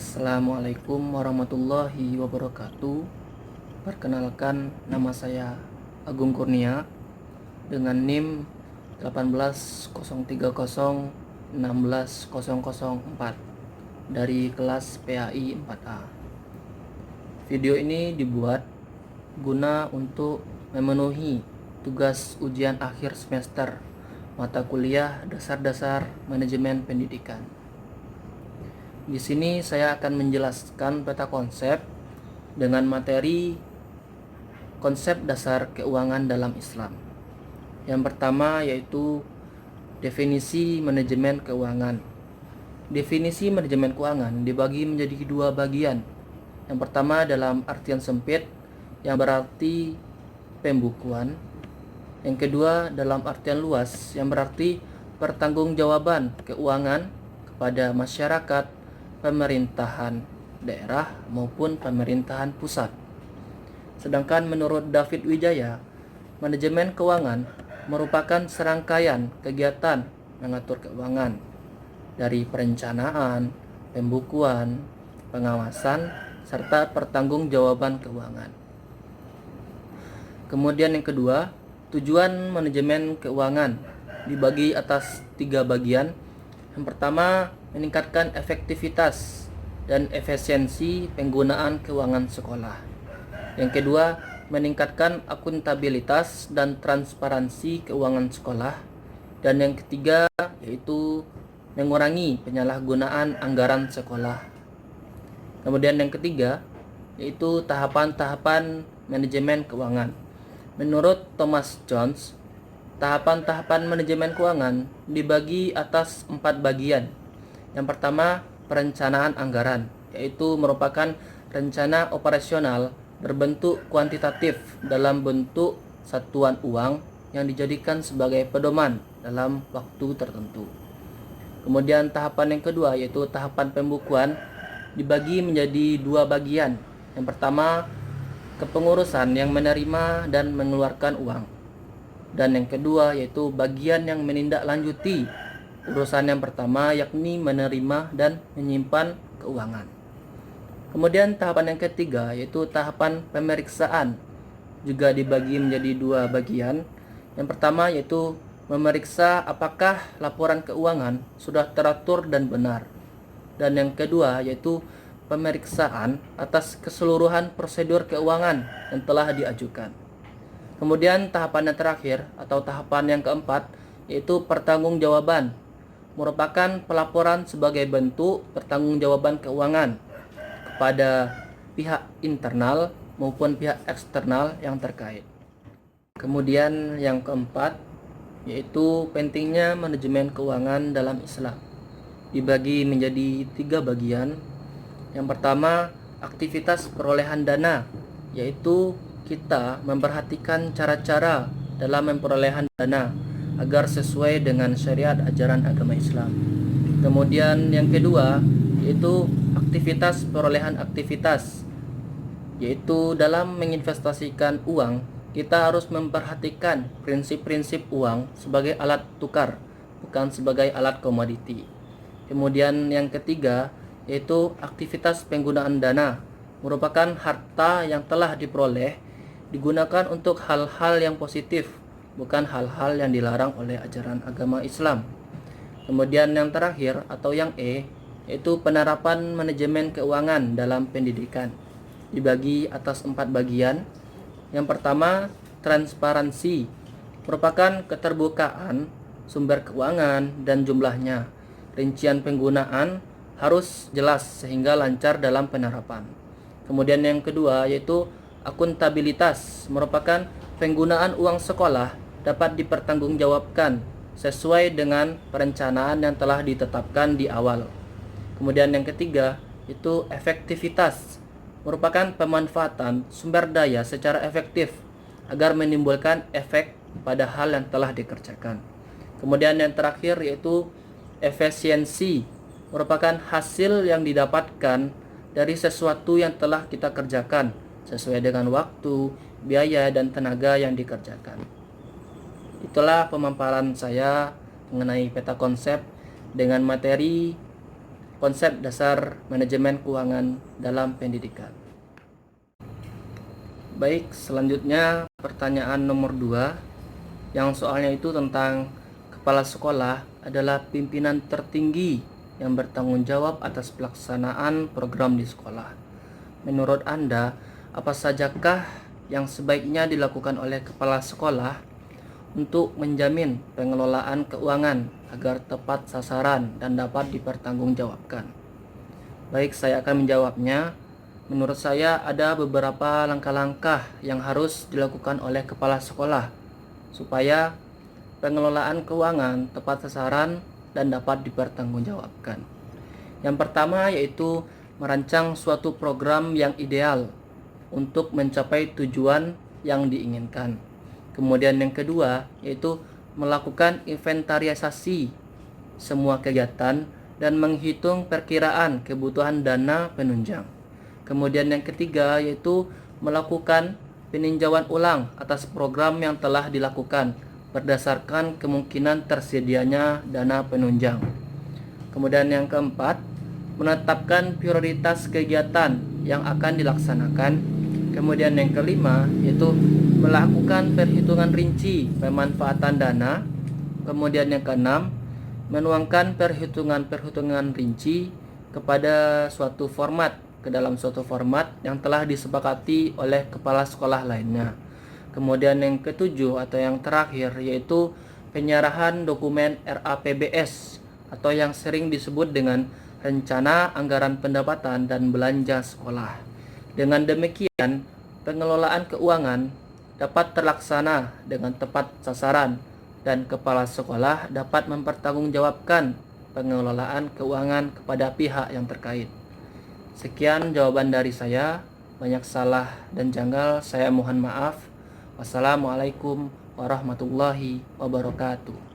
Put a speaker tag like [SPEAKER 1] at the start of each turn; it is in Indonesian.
[SPEAKER 1] Assalamualaikum warahmatullahi wabarakatuh. Perkenalkan, nama saya Agung Kurnia dengan NIM 18030160004 dari kelas PAI 4A. Video ini dibuat guna untuk memenuhi tugas ujian akhir semester mata kuliah dasar-dasar manajemen pendidikan. Di sini saya akan menjelaskan peta konsep dengan materi konsep dasar keuangan dalam Islam. Yang pertama yaitu definisi manajemen keuangan. Definisi manajemen keuangan dibagi menjadi dua bagian. Yang pertama dalam artian sempit yang berarti pembukuan. Yang kedua dalam artian luas yang berarti pertanggungjawaban keuangan kepada masyarakat, pemerintahan daerah maupun pemerintahan pusat. Sedangkan menurut David Wijaya, manajemen keuangan merupakan serangkaian kegiatan mengatur keuangan dari perencanaan, pembukuan, pengawasan, serta pertanggungjawaban keuangan. Kemudian yang kedua, tujuan manajemen keuangan dibagi atas 3 bagian. Yang pertama, meningkatkan efektivitas dan efisiensi penggunaan keuangan sekolah. Yang kedua, meningkatkan akuntabilitas dan transparansi keuangan sekolah. Dan yang ketiga, yaitu mengurangi penyalahgunaan anggaran sekolah. Kemudian yang ketiga, yaitu tahapan-tahapan manajemen keuangan. Menurut Thomas Jones, tahapan-tahapan manajemen keuangan dibagi atas 4 bagian. Yang pertama, perencanaan anggaran, yaitu merupakan rencana operasional berbentuk kuantitatif dalam bentuk satuan uang yang dijadikan sebagai pedoman dalam waktu tertentu. Kemudian tahapan yang kedua yaitu tahapan pembukuan dibagi menjadi 2 bagian. Yang pertama, kepengurusan yang menerima dan mengeluarkan uang. Dan yang kedua yaitu bagian yang menindaklanjuti urusan yang pertama, yakni menerima dan menyimpan keuangan. Kemudian tahapan yang ketiga yaitu tahapan pemeriksaan, juga dibagi menjadi 2 bagian. Yang pertama yaitu memeriksa apakah laporan keuangan sudah teratur dan benar. Dan yang kedua yaitu pemeriksaan atas keseluruhan prosedur keuangan yang telah diajukan. Kemudian tahapan yang terakhir atau tahapan yang keempat yaitu pertanggungjawaban, merupakan pelaporan sebagai bentuk pertanggungjawaban keuangan kepada pihak internal maupun pihak eksternal yang terkait. Kemudian yang keempat yaitu pentingnya manajemen keuangan dalam Islam. Dibagi menjadi 3 bagian. Yang pertama, aktivitas perolehan dana, yaitu kita memperhatikan cara-cara dalam memperolehan dana agar sesuai dengan syariat ajaran agama Islam. Kemudian yang kedua yaitu aktivitas perolehan aktivitas, yaitu dalam menginvestasikan uang kita harus memperhatikan prinsip-prinsip uang sebagai alat tukar, bukan sebagai alat komoditi. Kemudian yang ketiga yaitu aktivitas penggunaan dana, merupakan harta yang telah diperoleh digunakan untuk hal-hal yang positif, bukan hal-hal yang dilarang oleh ajaran agama Islam. Kemudian yang terakhir atau yang E yaitu penerapan manajemen keuangan dalam pendidikan, dibagi atas 4 bagian. Yang pertama, transparansi, merupakan keterbukaan sumber keuangan dan jumlahnya. Rincian penggunaan harus jelas sehingga lancar dalam penerapan. Kemudian yang kedua yaitu akuntabilitas, merupakan penggunaan uang sekolah dapat dipertanggungjawabkan sesuai dengan perencanaan yang telah ditetapkan di awal. Kemudian yang ketiga itu efektivitas, merupakan pemanfaatan sumber daya secara efektif agar menimbulkan efek pada hal yang telah dikerjakan. Kemudian yang terakhir yaitu efisiensi, merupakan hasil yang didapatkan dari sesuatu yang telah kita kerjakan sesuai dengan waktu, biaya, dan tenaga yang dikerjakan. Itulah pemaparan saya mengenai peta konsep dengan materi konsep dasar manajemen keuangan dalam pendidikan. Baik, selanjutnya pertanyaan nomor 2 yang soalnya itu tentang kepala sekolah adalah pimpinan tertinggi yang bertanggung jawab atas pelaksanaan program di sekolah. Menurut Anda, apa sajakah yang sebaiknya dilakukan oleh kepala sekolah untuk menjamin pengelolaan keuangan agar tepat sasaran dan dapat dipertanggungjawabkan? Baik, saya akan menjawabnya. Menurut saya ada beberapa langkah-langkah yang harus dilakukan oleh kepala sekolah supaya pengelolaan keuangan tepat sasaran dan dapat dipertanggungjawabkan. Yang pertama yaitu merancang suatu program yang ideal untuk mencapai tujuan yang diinginkan. Kemudian yang kedua yaitu melakukan inventarisasi semua kegiatan dan menghitung perkiraan kebutuhan dana penunjang. Kemudian yang ketiga yaitu melakukan peninjauan ulang atas program yang telah dilakukan berdasarkan kemungkinan tersedianya dana penunjang. Kemudian yang keempat, menetapkan prioritas kegiatan yang akan dilaksanakan. Kemudian yang kelima yaitu melakukan perhitungan rinci pemanfaatan dana. Kemudian yang keenam, menuangkan perhitungan rinci kepada suatu format ke dalam suatu format yang telah disepakati oleh kepala sekolah lainnya. Kemudian yang ketujuh atau yang terakhir yaitu penyerahan dokumen RAPBS atau yang sering disebut dengan rencana anggaran pendapatan dan belanja sekolah. Dengan demikian, pengelolaan keuangan dapat terlaksana dengan tepat sasaran dan kepala sekolah dapat mempertanggungjawabkan pengelolaan keuangan kepada pihak yang terkait. Sekian jawaban dari saya. Banyak salah dan janggal saya mohon maaf. Wassalamualaikum warahmatullahi wabarakatuh.